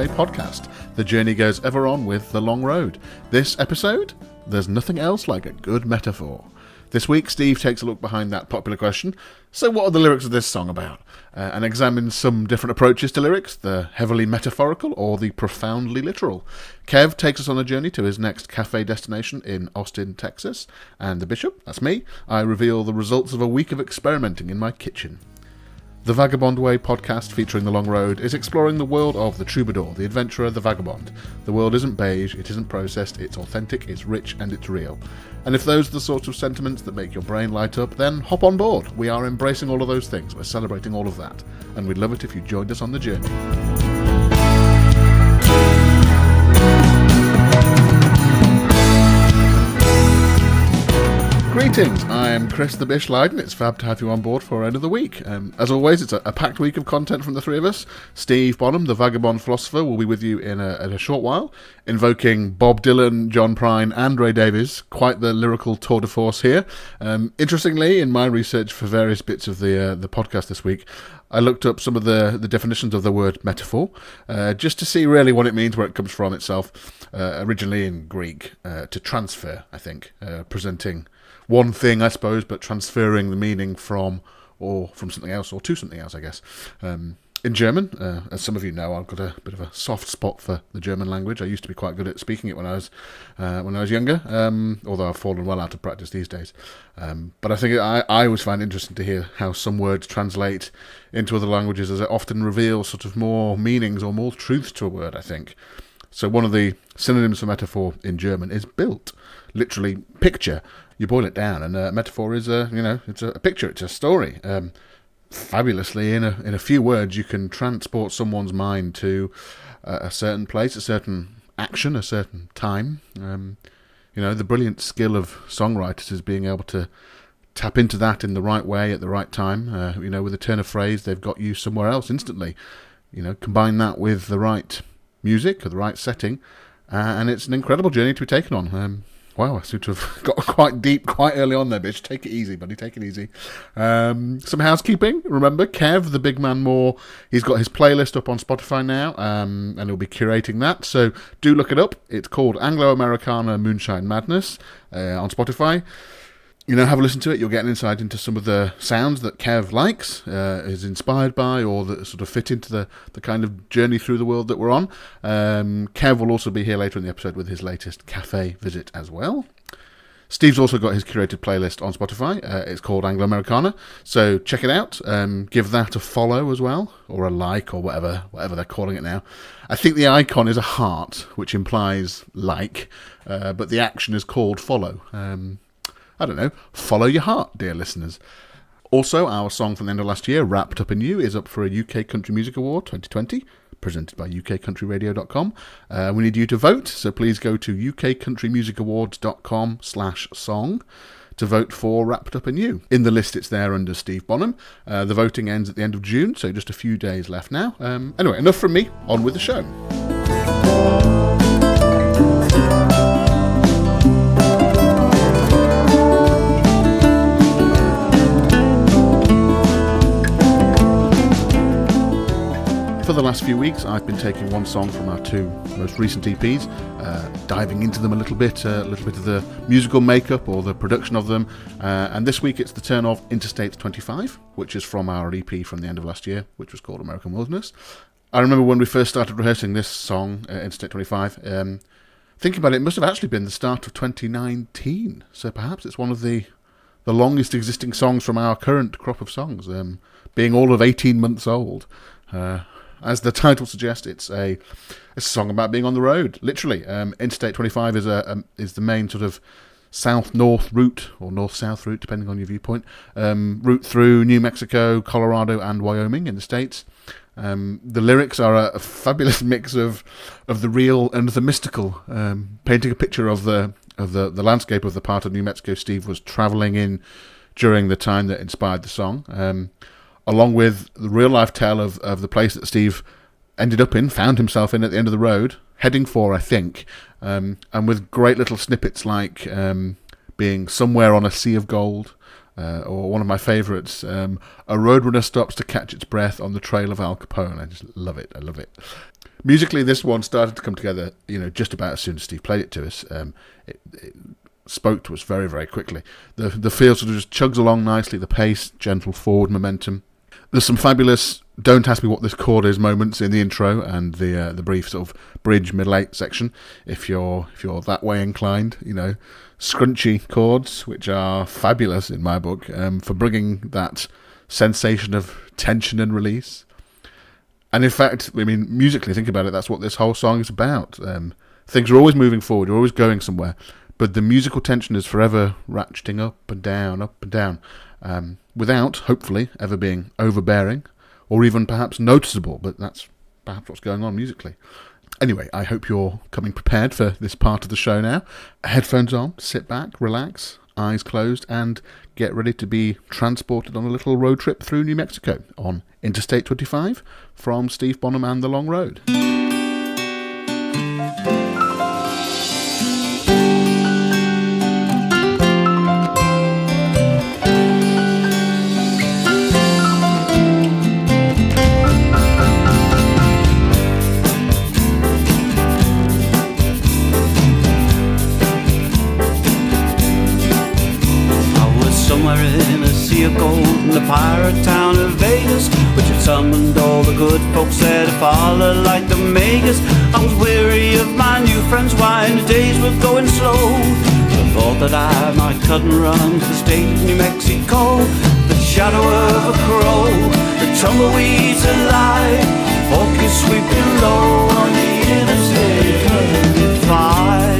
Way podcast. The journey goes ever on with the long road. This episode, there's nothing else like a good metaphor. This week, Steve takes a look behind that popular question, so what are the lyrics of this song about? And examines some different approaches to lyrics, the heavily metaphorical or the profoundly literal. Kev takes us on a journey to his next Café destination in Austin, Texas. And the Bishop, that's me, I reveal the results of a week of experimenting in my kitchen. The Vagabond Way podcast featuring The Long Road is exploring the world of the troubadour, the adventurer, the vagabond. The world isn't beige, it isn't processed, it's authentic, it's rich and it's real. And if those are the sorts of sentiments that make your brain light up, then hop on board. We are embracing all of those things, we're celebrating all of that. And we'd love it if you joined us on the journey. Greetings, I am Chris the Bish Leiden. It's fab to have you on board for another week. As always, it's a packed week of content from the three of us. Steve Bonham, the vagabond philosopher, will be with you in a short while, invoking Bob Dylan, John Prine and Ray Davies. Quite the lyrical tour de force here. Interestingly, in my research for various bits of the podcast this week, I looked up some of the definitions of the word metaphor, just to see really what it means, where it comes from itself. Originally in Greek, to transfer, I think, presenting one thing, I suppose, but transferring the meaning from something else or to something else, I guess. In German, as some of you know, I've got a bit of a soft spot for the German language. I used to be quite good at speaking it when I was younger, although I've fallen well out of practice these days. But I think I always find it interesting to hear how some words translate into other languages, as it often reveals sort of more meanings or more truth to a word, I think. So one of the synonyms for metaphor in German is Bild, literally picture. You boil it down, and metaphor is it's a picture, it's a story. Fabulously, in a few words, you can transport someone's mind to a certain place, a certain action, a certain time. The brilliant skill of songwriters is being able to tap into that in the right way at the right time. With a turn of phrase, they've got you somewhere else instantly. Combine that with the right music or the right setting, and it's an incredible journey to be taken on. Wow, I seem to have got quite deep quite early on there, bitch. Take it easy, buddy. Take it easy. Some housekeeping. Remember, Kev, the big man more, he's got his playlist up on Spotify now, and he'll be curating that. So do look it up. It's called Anglo-Americana Moonshine Madness on Spotify. Have a listen to it. You'll get an insight into some of the sounds that Kev likes, is inspired by, or that sort of fit into the kind of journey through the world that we're on. Kev will also be here later in the episode with his latest Café visit as well. Steve's also got his curated playlist on Spotify. It's called Anglo-Americana, so check it out. Give that a follow as well, or a like, or whatever they're calling it now. I think the icon is a heart, which implies like, but the action is called follow. I don't know, follow your heart, dear listeners. Also, our song from the end of last year, Wrapped Up in You, is up for a UK Country Music Award 2020, presented by ukcountryradio.com. We need you to vote, so please go to ukcountrymusicawards.com/song to vote for Wrapped Up in You. In the list, it's there under Steve Bonham. The voting ends at the end of June, so just a few days left now. Anyway, enough from me, on with the show. For the last few weeks, I've been taking one song from our two most recent EPs, diving into them a little bit of the musical makeup or the production of them, and this week it's the turn of Interstate 25, which is from our EP from the end of last year, which was called American Wilderness. I remember when we first started rehearsing this song, Interstate 25, thinking about it, it must have actually been the start of 2019, so perhaps it's one of the longest existing songs from our current crop of songs, being all of 18 months old. As the title suggests, it's a song about being on the road, literally. Interstate 25 is the main sort of south-north route, or north-south route, depending on your viewpoint, route through New Mexico, Colorado, and Wyoming in the States. The lyrics are a fabulous mix of the real and the mystical, painting a picture of the landscape of the part of New Mexico Steve was traveling in during the time that inspired the song. Along with the real-life tale of the place that Steve found himself in at the end of the road, heading for, I think, and with great little snippets like being somewhere on a sea of gold, or one of my favourites, a roadrunner stops to catch its breath on the trail of Al Capone. I just love it. I love it. Musically, this one started to come together, just about as soon as Steve played it to us. It spoke to us very, very quickly. The feel sort of just chugs along nicely, the pace, gentle forward momentum. There's some fabulous "don't ask me what this chord is" moments in the intro and the brief sort of bridge middle eight section. If you're that way inclined, scrunchy chords, which are fabulous in my book for bringing that sensation of tension and release. And in fact, musically, think about it, that's what this whole song is about. Things are always moving forward, you're always going somewhere, but the musical tension is forever ratcheting up and down, without, hopefully, ever being overbearing, or even perhaps noticeable, but that's perhaps what's going on musically. Anyway, I hope you're coming prepared for this part of the show now. Headphones on, sit back, relax, eyes closed, and get ready to be transported on a little road trip through New Mexico on Interstate 25 from Steve Bonham and The Long Road. Of gold in the pirate town of Vegas, which had summoned all the good folks there to follow like the Magus. I was weary of my new friends' wine, the days were going slow. I thought that I might cut and run to the state of New Mexico. The shadow of a crow, the tumbleweeds alive, folk is sweeping low on the Interstate 25.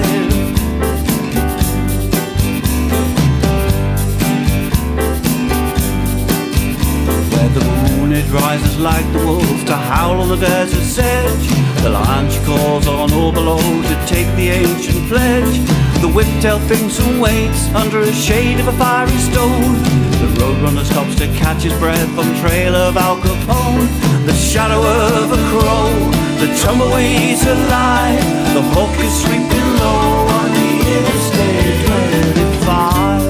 The moon, it rises like the wolf to howl on the desert's edge. The lion she calls on all below to take the ancient pledge. The whiptail thinks and waits under a shade of a fiery stone. The roadrunner stops to catch his breath on the trail of Al Capone. The shadow of a crow, the tumbleweeds alive, the hawk is sweeping low on the Interstate 25.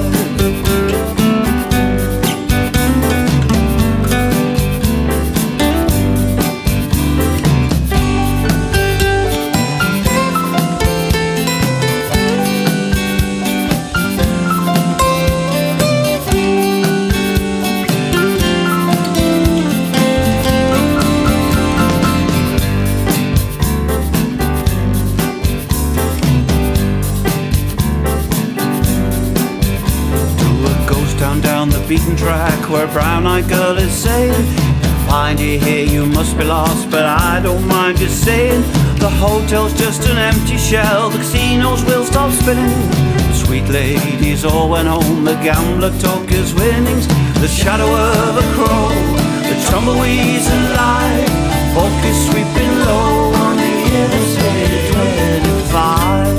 Beaten track where a brown-eyed girl is saying, "Find you here, you must be lost, but I don't mind you saying. The hotel's just an empty shell, the casinos will stop spinning. The sweet ladies all went home, the gambler took his winnings. The shadow of a crow, the tumbleweeds alive, folk is sweeping low on the Interstate 25.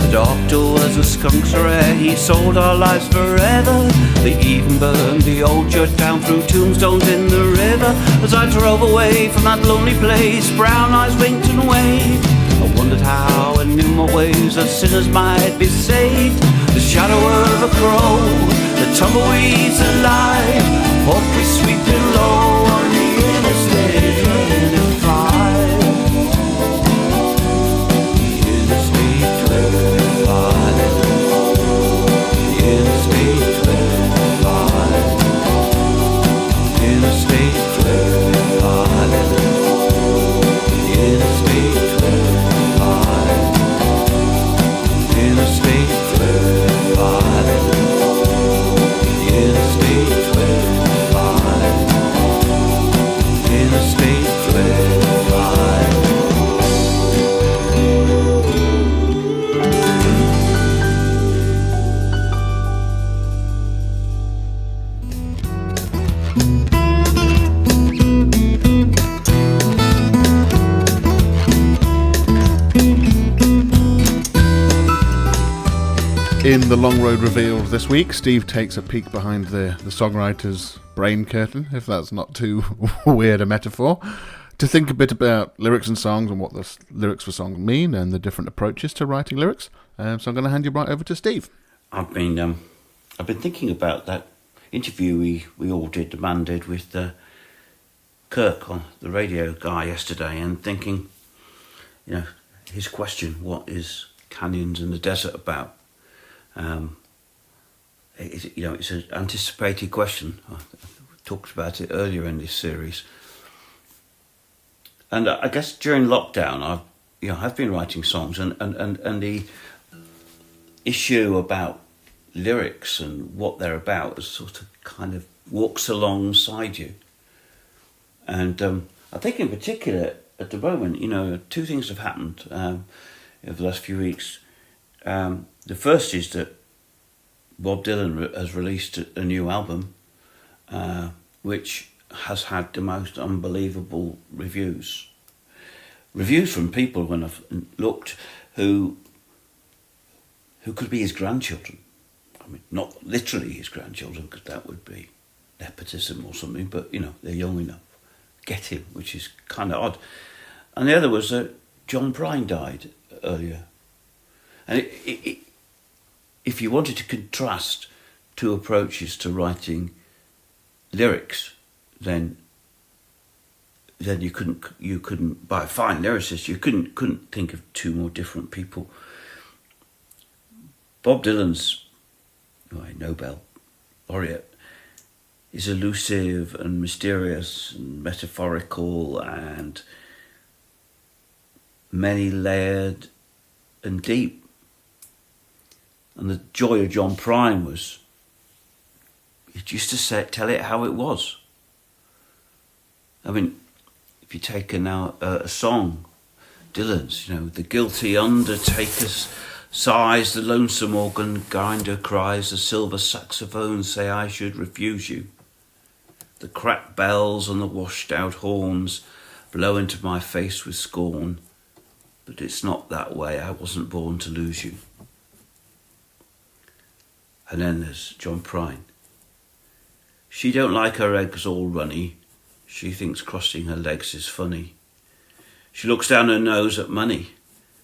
The doctor was a skunk rare, he sold our lives forever. They even burned the old church down, threw tombstones in the river. As I drove away from that lonely place, brown eyes winked and waved. I wondered how in new more ways the sinners might be saved. The shadow of a crow, the tumbleweeds alive, folk be sweeping low on the Interstate 25. Interstate 25. Interstate 25. Interstate 25. Interstate 25. Interstate 25. Interstate 25. Interstate 25. In The Long Road Revealed this week, Steve takes a peek behind the songwriter's brain curtain, if that's not too weird a metaphor, to think a bit about lyrics and songs and what the lyrics for songs mean and the different approaches to writing lyrics. So I'm going to hand you right over to Steve. I've been thinking about that interview we all did, the man did, with Kirk, on the radio guy yesterday, and thinking, his question, what is Canyons in the Desert about? It's an anticipated question. I talked about it earlier in this series. And I guess during lockdown, I've been writing songs, and the issue about lyrics and what they're about is sort of kind of walks alongside you. And I think in particular at the moment, two things have happened over the last few weeks. The first is that Bob Dylan has released a new album, which has had the most unbelievable reviews. Reviews from people, when I've looked, who could be his grandchildren. I mean, not literally his grandchildren, because that would be nepotism or something, but, they're young enough. Get him, which is kind of odd. And the other was that John Prine died earlier. And if you wanted to contrast two approaches to writing lyrics, then you couldn't by a fine lyricist, you couldn't think of two more different people. Bob Dylan's Nobel laureate is elusive and mysterious and metaphorical and many-layered and deep. And the joy of John Prine was, he used to tell it how it was. I mean, if you take a song, Dylan's, the guilty undertakers sighs, the lonesome organ grinder cries, the silver saxophones say I should refuse you. The cracked bells and the washed out horns blow into my face with scorn, but it's not that way, I wasn't born to lose you. And then there's John Prine. She don't like her eggs all runny. She thinks crossing her legs is funny. She looks down her nose at money.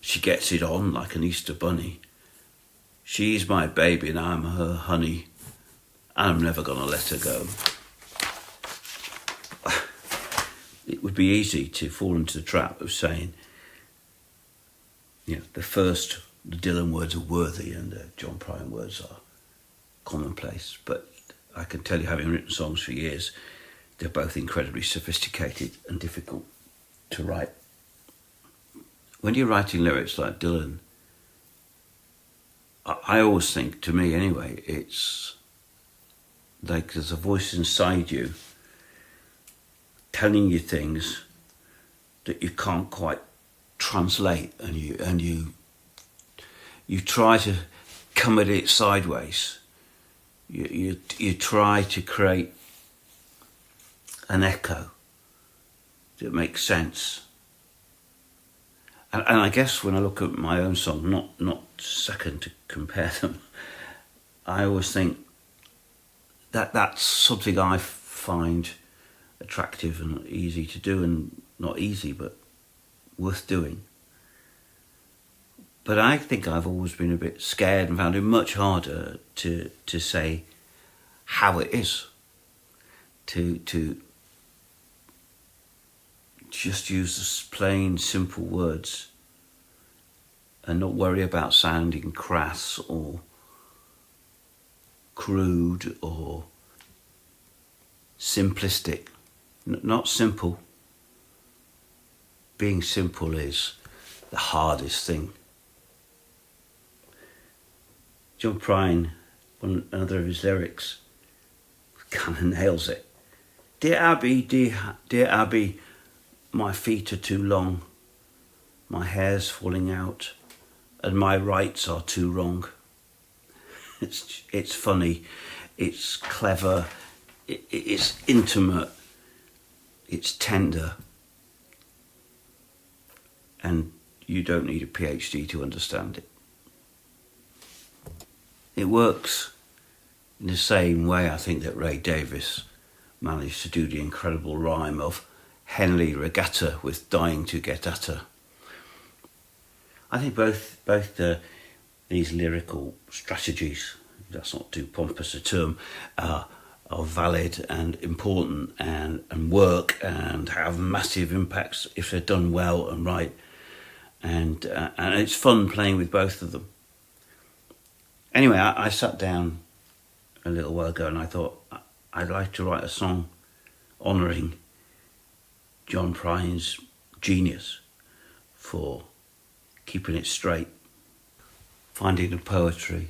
She gets it on like an Easter bunny. She's my baby and I'm her honey. And I'm never gonna let her go. It would be easy to fall into the trap of saying, the Dylan words are worthy and the John Prine words are commonplace. But I can tell you, having written songs for years, they're both incredibly sophisticated and difficult to write. When you're writing lyrics like Dylan, I always think, to me anyway, it's like there's a voice inside you telling you things that you can't quite translate, and you try to come at it sideways. You try to create an echo that makes sense. And I guess when I look at my own song, not second to compare them, I always think that that's something I find attractive and easy to do, and not easy, but worth doing. But I think I've always been a bit scared and found it much harder to say how it is, to just use the plain, simple words and not worry about sounding crass or crude or simplistic. Not simple. Being simple is the hardest thing. John Prine, another of his lyrics, kind of nails it. Dear Abby, dear Abby, my feet are too long, my hair's falling out, and my rights are too wrong. It's funny, it's clever, it's intimate, it's tender, and you don't need a PhD to understand it. It works in the same way, I think, that Ray Davies managed to do the incredible rhyme of Henley regatta with dying to get at her. I think both these lyrical strategies, that's not too pompous a term, are valid and important and work and have massive impacts if they're done well and right. And it's fun playing with both of them. Anyway, I sat down a little while ago and I thought I'd like to write a song honouring John Prine's genius for keeping it straight, finding the poetry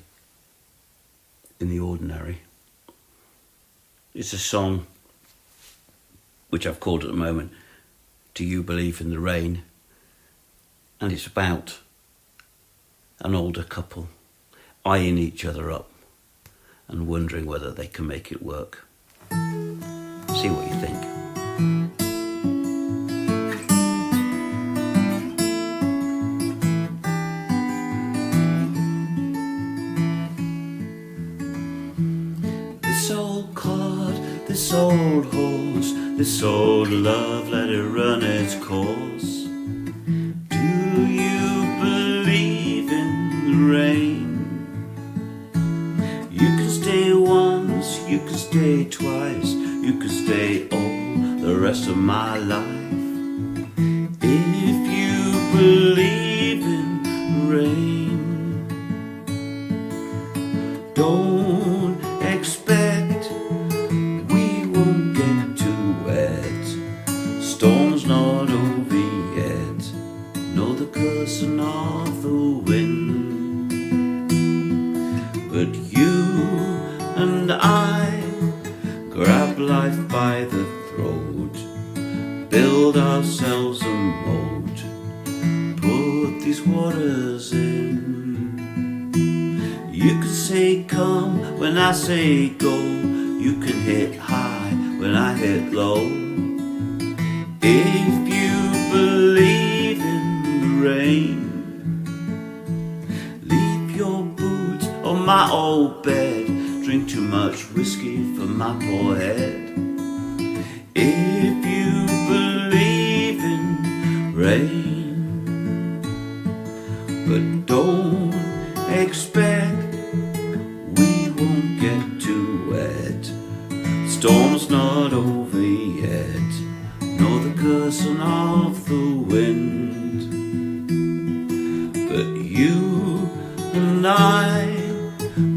in the ordinary. It's a song which I've called at the moment Do You Believe in the Rain? And it's about an older couple eyeing each other up and wondering whether they can make it work. See what you think. This old cart, this old horse, this old love, let it run its course. Do you believe in the rain? You can stay once, you can stay twice, you can stay all the rest of my life. If you believe in rain, don't expect we won't get too wet. Storm's not over yet, know the cursing of the wind. But you and I grab life by the throat, build ourselves a moat, put these waters in. You can say come when I say go, you can hit high when I hit low. If you believe in the rain, leave your boots on my old bed, drink too much whiskey for my poor head. If you believe in rain, but don't expect we won't get too wet. Storm's not over yet, know the cursing of the wind. But you and I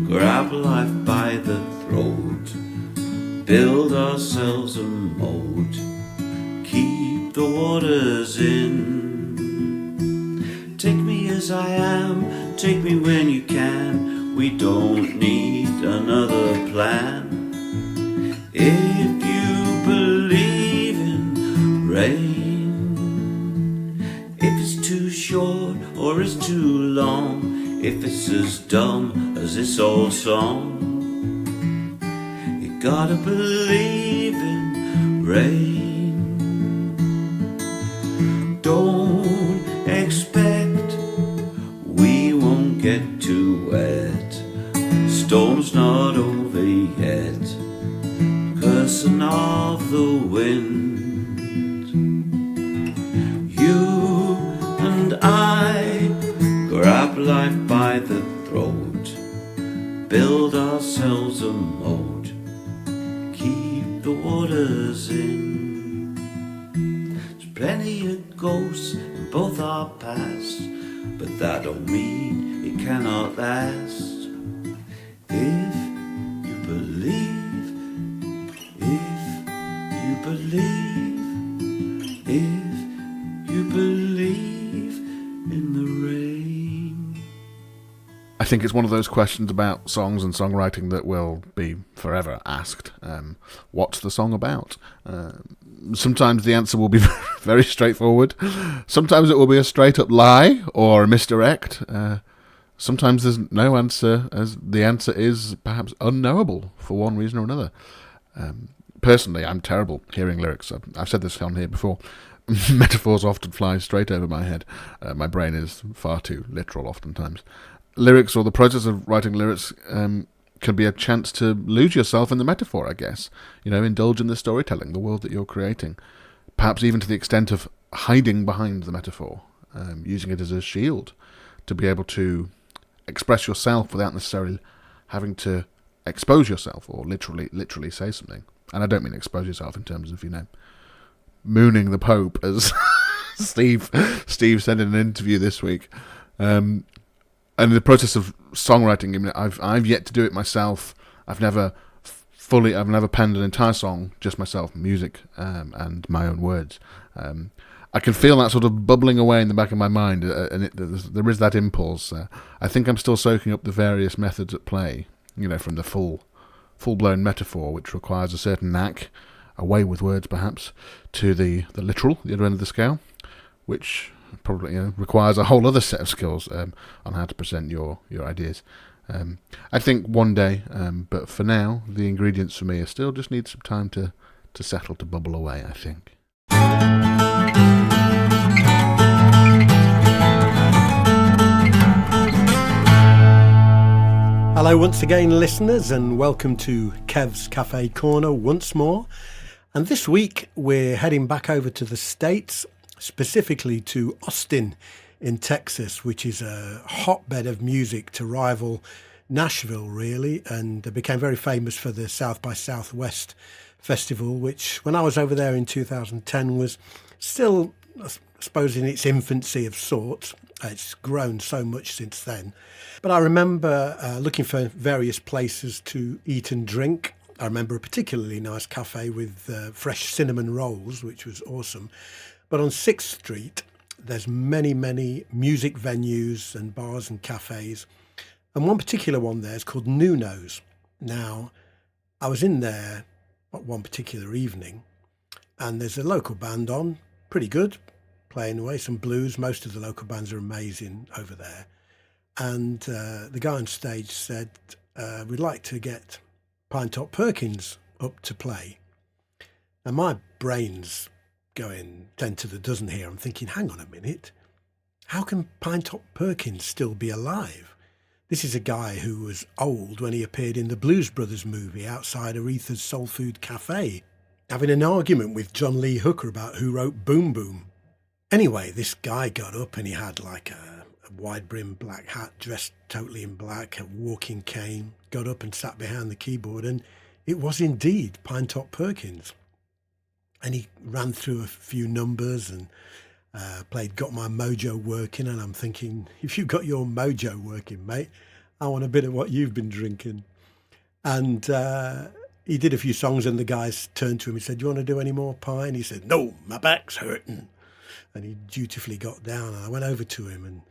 grab life by the throat, build ourselves a moat, keep the waters in. Take me as I am, take me when you can, we don't need another plan. If you believe in rain, if it's too short or it's too long, if it's as dumb as this old song, you gotta believe in rain. Don't expect we won't get too wet. Storm's not over yet, cursing of the wind. You and I grab life by the throat, build ourselves a moat, keep the waters in. There's plenty of ghosts in both our pasts, but that don't mean it cannot last. If you believe, if you believe, if you believe in the rain. I think it's one of those questions about songs and songwriting that will be forever asked. What's the song about? Sometimes the answer will be very straightforward. Sometimes it will be a straight-up lie or a misdirect. Sometimes there's no answer, as the answer is perhaps unknowable for one reason or another. Personally, I'm terrible hearing lyrics. I've said this on here before. Metaphors often fly straight over my head. My brain is far too literal oftentimes. Lyrics, or the process of writing lyrics, can be a chance to lose yourself in the metaphor, I guess. You know, indulge in the storytelling, the world that you're creating. perhaps even to the extent of hiding behind the metaphor, using it as a shield to be able to express yourself without necessarily having to expose yourself or literally say something. And I don't mean expose yourself in terms of, mooning the Pope, as Steve said in an interview this week. And in the process of songwriting, I've yet to do it myself. I've never penned an entire song just myself, music and my own words. I can feel that sort of bubbling away in the back of my mind, and there is that impulse. I think I'm still soaking up the various methods at play, from the full-blown metaphor, which requires a certain knack, away with words perhaps, to the literal, the other end of the scale, which probably requires a whole other set of skills on how to present your ideas. I think one day, but for now, the ingredients for me still just need some time to settle, to bubble away, I think. Hello once again, listeners, and welcome to Kev's Café Corner once more. And this week we're heading back over to the States, specifically to Austin in Texas, which is a hotbed of music to rival Nashville, really, and became very famous for the South by Southwest festival, which when I was over there in 2010 was still, I suppose, in its infancy of sorts. It's grown so much since then. But I remember looking for various places to eat and drink. I remember a particularly nice cafe with fresh cinnamon rolls, which was awesome. But on 6th Street, there's many, many music venues and bars and cafes. And one particular one there is called Nuno's. Now, I was in there one particular evening, and there's a local band on, pretty good, playing away some blues. Most of the local bands are amazing over there. And the guy on stage said, we'd like to get Pine Top Perkins up to play. And my brain's going 10 to the dozen here. I'm thinking, hang on a minute. How can Pine Top Perkins still be alive? This is a guy who was old when he appeared in the Blues Brothers movie outside Aretha's Soul Food Cafe, having an argument with John Lee Hooker about who wrote Boom Boom. Anyway, this guy got up and he had like a wide-brimmed black hat, dressed totally in black, a walking cane, got up and sat behind the keyboard, and it was indeed Pine Top Perkins. And he ran through a few numbers and played Got My Mojo Working, and I'm thinking, if you've got your mojo working, mate, I want a bit of what you've been drinking. And he did a few songs, and the guys turned to him and said, do you want to do any more Pine? He said, no, my back's hurting. And he dutifully got down, and I went over to him and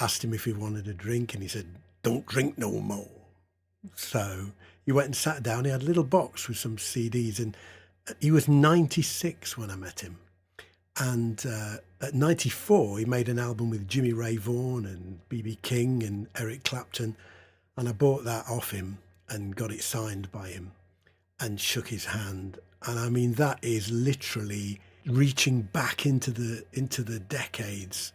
asked him if he wanted a drink, and he said, don't drink no more. So he went and sat down. He had a little box with some CDs, and he was 96 when I met him. And at 94, he made an album with Jimmy Ray Vaughan and B.B. King and Eric Clapton, and I bought that off him and got it signed by him and shook his hand. And I mean, that is literally reaching back into the decades,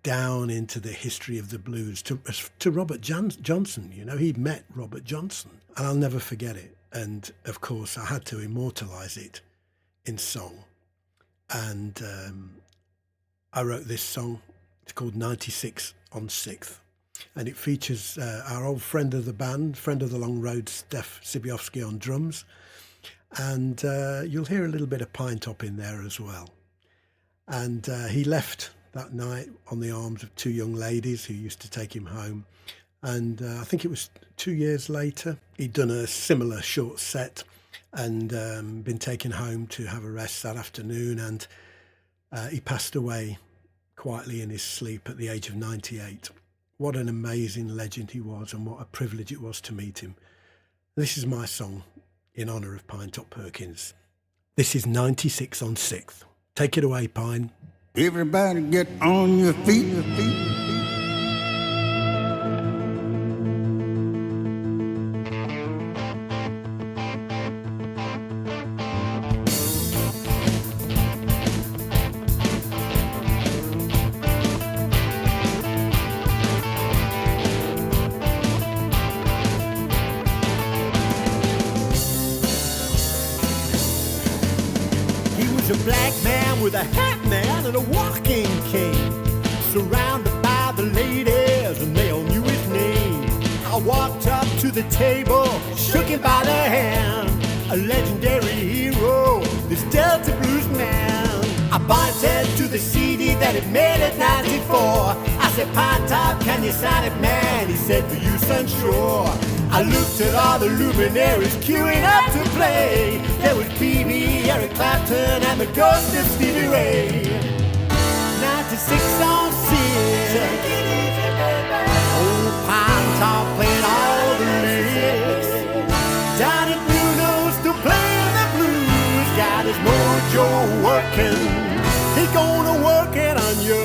down into the history of the blues, to Robert Johnson. He'd met Robert Johnson, and I'll never forget it. And of course, I had to immortalize it in song. And I wrote this song. It's called 96 on 6th. And it features our old friend of the band, friend of the long road, Steph Sibiowski on drums. And you'll hear a little bit of Pine Top in there as well. And he left that night on the arms of two young ladies who used to take him home. And I think it was 2 years later, he'd done a similar short set and been taken home to have a rest that afternoon. And he passed away quietly in his sleep at the age of 98. What an amazing legend he was, and what a privilege it was to meet him. This is my song in honour of Pine Top Perkins. This is 96 on 6th. Take it away, Pine. Everybody get on your feet. He was He's a black man with a hat man and a walking cane, surrounded by the ladies and they all knew his name. I walked up to the table, shook him by the hand, a legendary hero, this Delta Blues man. I pointed to the CD that it made at 94. I said, Pine Top, can you sign it, man? He said, for you, son, sure. I looked at all the luminaries queuing up to play. There was B.B., Eric Clapton, and the ghost of Stevie Ray. 96 on 6. Old Pine Top playing all the lyrics. Down at Bruno's still playing the blues. Got his mojo working. He gonna work it on you.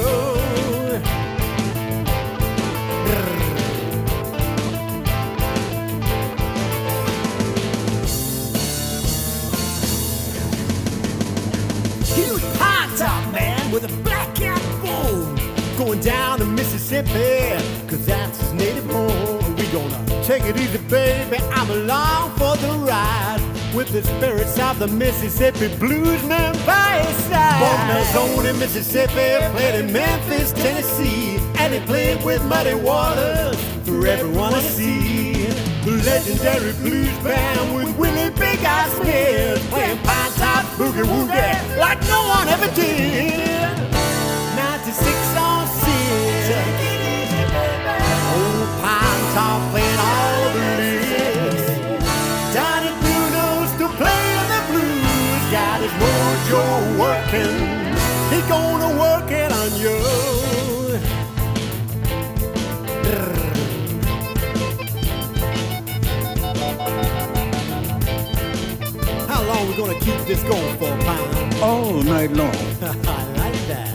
He was Pine Top man with a black cat bone, going down to Mississippi, cause that's his native home. We gonna take it easy, baby, I'm along for the ride, with the spirits of the Mississippi bluesman by his side. Born in Arizona, Mississippi, played in Memphis, Tennessee, and he played with Muddy Waters for everyone to see. The legendary blues band with Willie Big Eye Smith, playing Pine Top boogie woogie like no one ever did. 96 on 6. Old Pine Top playing all the lyrics. Down at Bruno's still playing the blues. Got his mojo working. He gonna work it on you. How long we gonna keep this going for, Pine? All night long. I like that.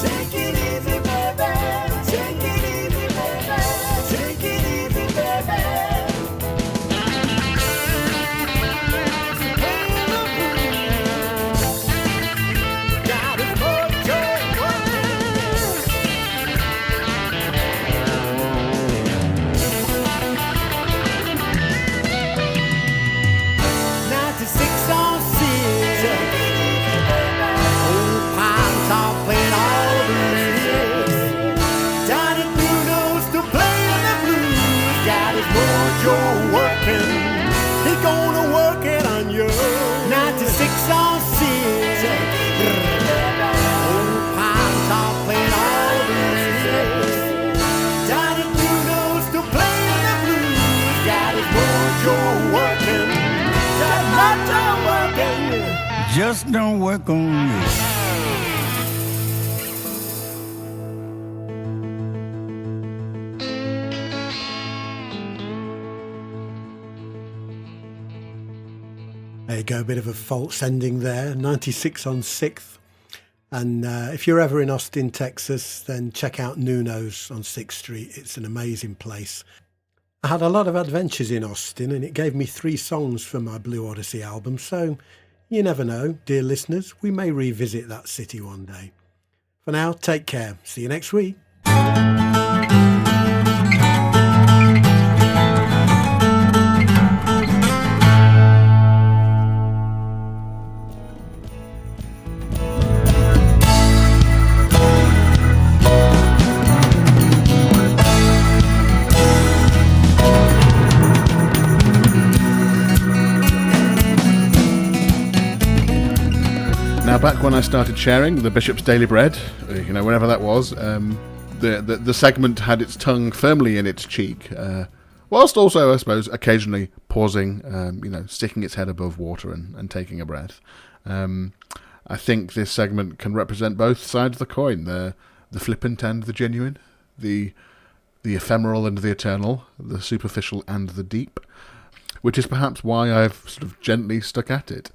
Take it easy, baby. Take it easy, baby. Take it easy, baby. Got his mojo working. 96 on 6. Old Pine Top playing all the lyrics. Down at Bruno's still playing the blues. Got his mojo working. He gonna work it on you. 96 on 6. Old Pine Top playing all the lyrics. Down at Bruno's still playing the blues. Got his mojo working. Got mojo working. Just don't work on me. There you go, a bit of a false ending there. 96 on 6th. And if you're ever in Austin, Texas, then check out Nuno's on 6th Street. It's an amazing place. I had a lot of adventures in Austin, and it gave me 3 songs for my Blue Odyssey album. So you never know, dear listeners, we may revisit that city one day. For now, take care. See you next week. Now, back when I started sharing the Bishop's Daily Bread, whenever that was, the segment had its tongue firmly in its cheek, whilst also, I suppose, occasionally pausing, sticking its head above water and taking a breath. I think this segment can represent both sides of the coin, the flippant and the genuine, the ephemeral and the eternal, the superficial and the deep, which is perhaps why I've sort of gently stuck at it.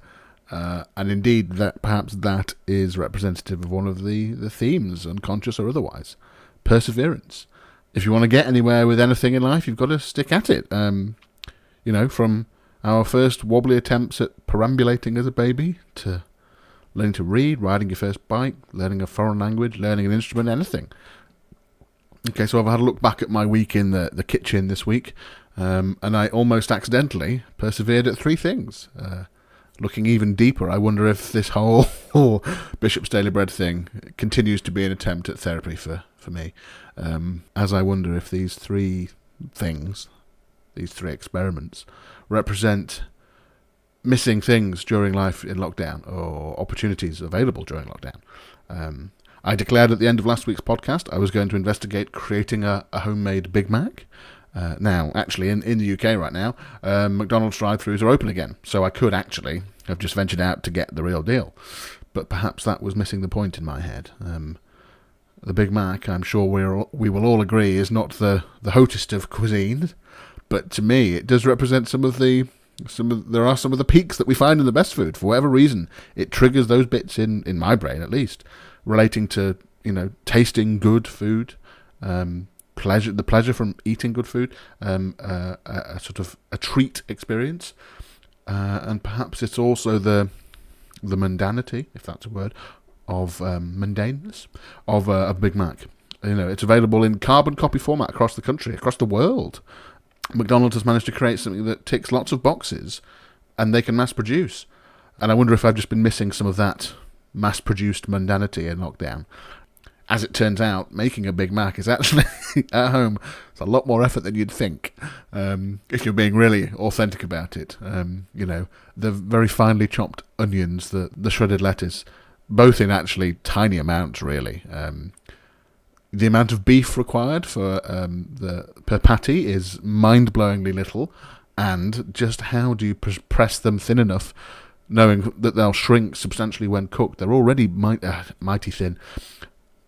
And indeed, perhaps that is representative of one of the themes, unconscious or otherwise. Perseverance. If you want to get anywhere with anything in life, you've got to stick at it. From our first wobbly attempts at perambulating as a baby, to learning to read, riding your first bike, learning a foreign language, learning an instrument, anything. Okay, so I've had a look back at my week in the kitchen this week. and I almost accidentally persevered at 3 things. Looking even deeper, I wonder if this whole Bishop's Daily Bread thing continues to be an attempt at therapy for me, as I wonder if these 3 things, these 3 experiments, represent missing things during life in lockdown, or opportunities available during lockdown. I declared at the end of last week's podcast I was going to investigate creating a homemade Big Mac. Now, actually, in the UK right now, McDonald's drive-thrus are open again, so I could actually have just ventured out to get the real deal. But perhaps that was missing the point in my head. The Big Mac, I'm sure we will all agree, is not the hottest of cuisines, but to me, it does represent some of the peaks that we find in the best food. For whatever reason, it triggers those bits in my brain, at least, relating to tasting good food. The pleasure from eating good food, a sort of a treat experience, and perhaps it's also the mundanity, if that's a word, of mundaneness of a Big Mac. It's available in carbon copy format across the country, across the world. McDonald's has managed to create something that ticks lots of boxes, and they can mass produce. And I wonder if I've just been missing some of that mass-produced mundanity in lockdown. As it turns out, making a Big Mac is actually, at home, it's a lot more effort than you'd think, if you're being really authentic about it. The very finely chopped onions, the shredded lettuce, both in actually tiny amounts, really. The amount of beef required for per patty is mind-blowingly little, and just how do you press them thin enough, knowing that they'll shrink substantially when cooked? They're already mighty thin.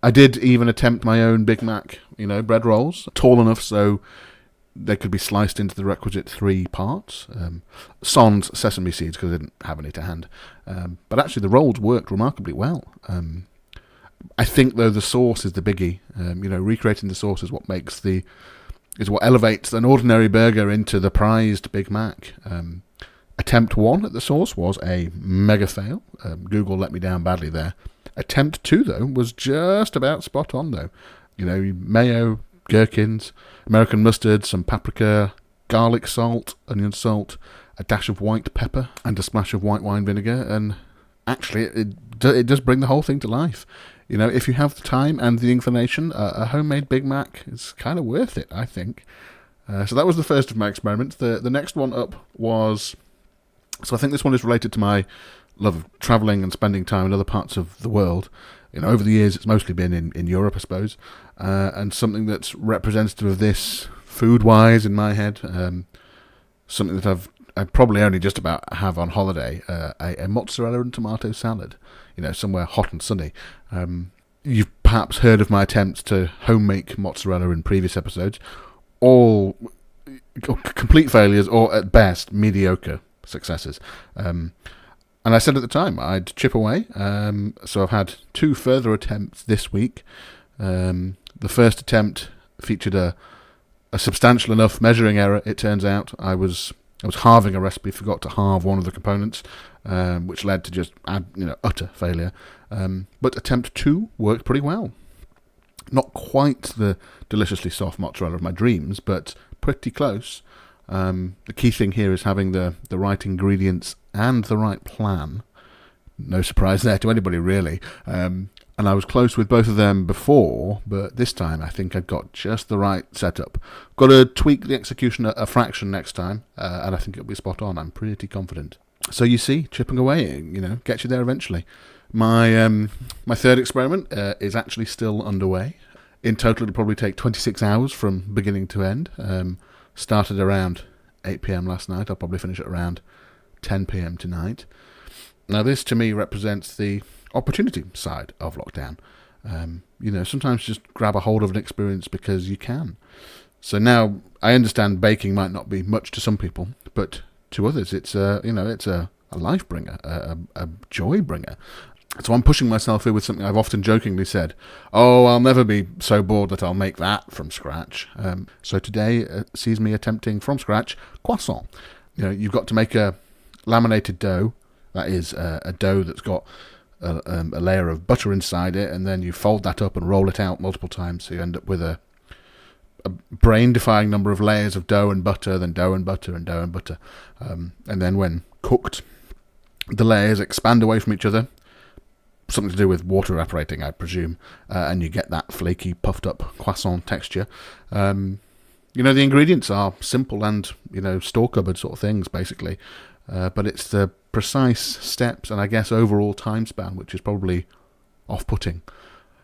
I did even attempt my own Big Mac, bread rolls, tall enough so they could be sliced into the requisite 3 parts. Sans sesame seeds, because I didn't have any to hand. But actually the rolls worked remarkably well. I think, though, the sauce is the biggie. Recreating the sauce is what elevates an ordinary burger into the prized Big Mac. Attempt 1 at the sauce was a mega fail. Google let me down badly there. Attempt 2, though, was just about spot on, though. Mayo, gherkins, American mustard, some paprika, garlic salt, onion salt, a dash of white pepper, and a splash of white wine vinegar, and actually it does bring the whole thing to life. If you have the time and the inclination, a homemade Big Mac is kind of worth it, I think. So that was the first of my experiments. The next one up was... So I think this one is related to my love of travelling and spending time in other parts of the world. Over the years, it's mostly been in Europe, I suppose, and something that's representative of this food-wise in my head, something that I'd probably only just about have on holiday, a mozzarella and tomato salad, somewhere hot and sunny. You've perhaps heard of my attempts to home-make mozzarella in previous episodes, all complete failures, or at best, mediocre successes. And I said at the time I'd chip away, so I've had 2 further attempts this week. The first attempt featured a substantial enough measuring error, it turns out. I was halving a recipe, forgot to halve one of the components, which led to just utter failure. But attempt 2 worked pretty well. Not quite the deliciously soft mozzarella of my dreams, but pretty close. The key thing here is having the right ingredients and the right plan. No surprise there to anybody, really. And I was close with both of them before, but this time I think I've got just the right setup. Got to tweak the execution a fraction next time, and I think it'll be spot on. I'm pretty confident. So you see, chipping away, gets you there eventually. My third experiment is actually still underway. In total, it'll probably take 26 hours from beginning to end. Started around 8 p.m. last night. I'll probably finish at around 10 p.m. tonight. Now, this to me represents the opportunity side of lockdown. Sometimes just grab a hold of an experience because you can. So now I understand baking might not be much to some people, but to others, it's a life bringer, a joy bringer. So I'm pushing myself here with something I've often jokingly said, I'll never be so bored that I'll make that from scratch. So today sees me attempting from scratch croissant. You've got to make a laminated dough. That is a dough that's got a layer of butter inside it, and then you fold that up and roll it out multiple times, so you end up with a a brain-defying number of layers of dough and butter, then dough and butter and dough and butter. And then when cooked, the layers expand away from each other. Something to do with water evaporating, I presume. And you get that flaky, puffed-up croissant texture. The ingredients are simple and, store cupboard sort of things, basically. But it's the precise steps and I guess overall time span which is probably off-putting.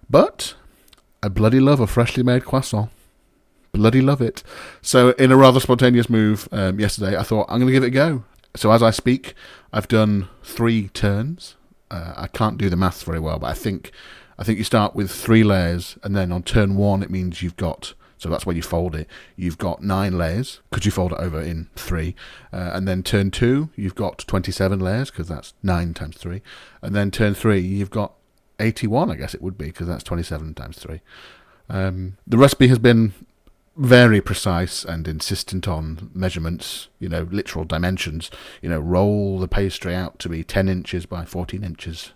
But I bloody love a freshly made croissant. Bloody love it. So in a rather spontaneous move yesterday, I thought I'm going to give it a go. So as I speak, I've done 3 turns. I can't do the maths very well, but I think you start with 3 layers, and then on turn 1 it means you've got, so that's when you fold it, you've got 9 layers, because you fold it over in 3. And then turn 2, you've got 27 layers, because that's 9 times 3. And then turn 3, you've got 81, I guess it would be, because that's 27 times 3. The recipe has been very precise and insistent on measurements, literal dimensions. Roll the pastry out to be 10 inches by 14 inches.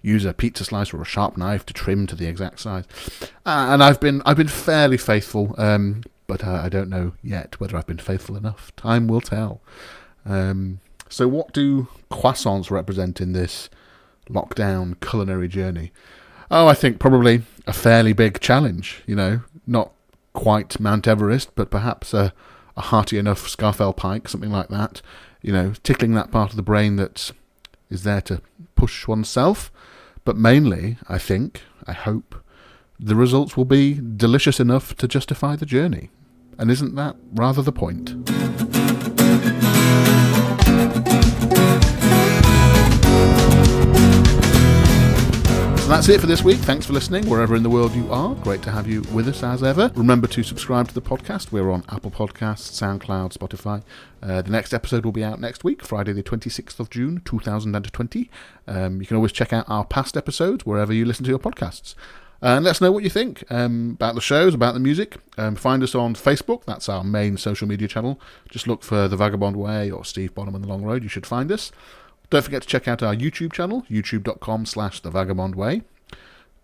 Use a pizza slicer or a sharp knife to trim to the exact size. And I've been fairly faithful, but I don't know yet whether I've been faithful enough. Time will tell. So what do croissants represent in this lockdown culinary journey? Oh, I think probably a fairly big challenge, not quite Mount Everest, but perhaps a hearty enough Scarfell pike, something like that, tickling that part of the brain that is there to push oneself. But mainly, I hope, the results will be delicious enough to justify the journey. And isn't that rather the point? So that's it for this week. Thanks for listening, wherever in the world you are. Great to have you with us as ever. Remember to subscribe to the podcast. We're on Apple Podcasts, SoundCloud, Spotify. The next episode will be out next week, Friday the 26th of June, 2020. You can always check out our past episodes wherever you listen to your podcasts. And let us know what you think about the shows, about the music. Find us on Facebook. That's our main social media channel. Just look for The Vagabond Way or Steve Bonham and The Long Road. You should find us. Don't forget to check out our YouTube channel, youtube.com/thevagabondway.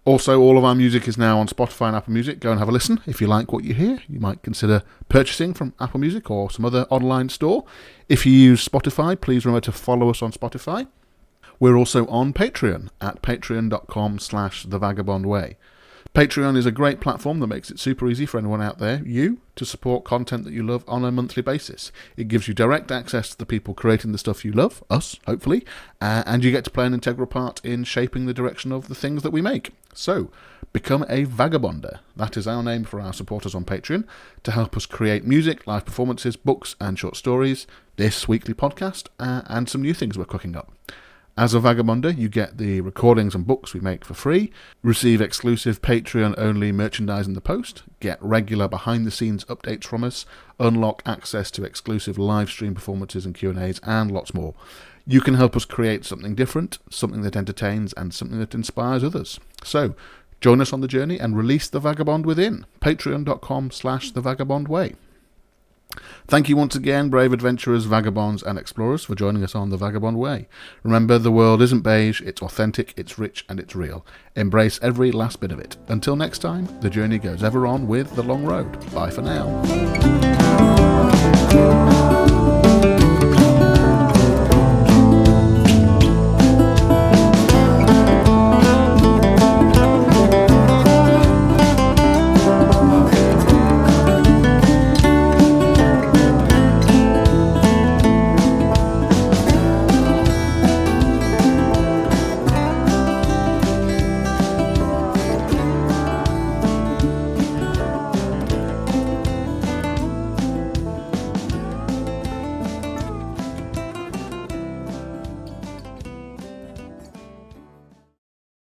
Also, all of our music is now on Spotify and Apple Music. Go and have a listen. If you like what you hear, you might consider purchasing from Apple Music or some other online store. If you use Spotify, please remember to follow us on Spotify. We're also on Patreon at patreon.com/thevagabondway. Patreon is a great platform that makes it super easy for anyone out there, to support content that you love on a monthly basis. It gives you direct access to the people creating the stuff you love, us, hopefully, and you get to play an integral part in shaping the direction of the things that we make. So, become a vagabonder. That is our name for our supporters on Patreon, to help us create music, live performances, books and short stories, this weekly podcast, and some new things we're cooking up. As a vagabonder, you get the recordings and books we make for free, receive exclusive Patreon-only merchandise in the post, get regular behind-the-scenes updates from us, unlock access to exclusive live-stream performances and Q&As, and lots more. You can help us create something different, something that entertains, and something that inspires others. So, join us on the journey and release the vagabond within. Patreon.com/thevagabondway. Thank you once again, brave adventurers, vagabonds and explorers, for joining us on The Vagabond Way. Remember, the world isn't beige, it's authentic, it's rich and it's real. Embrace every last bit of it. Until next time, the journey goes ever on with The Long Road. Bye for now.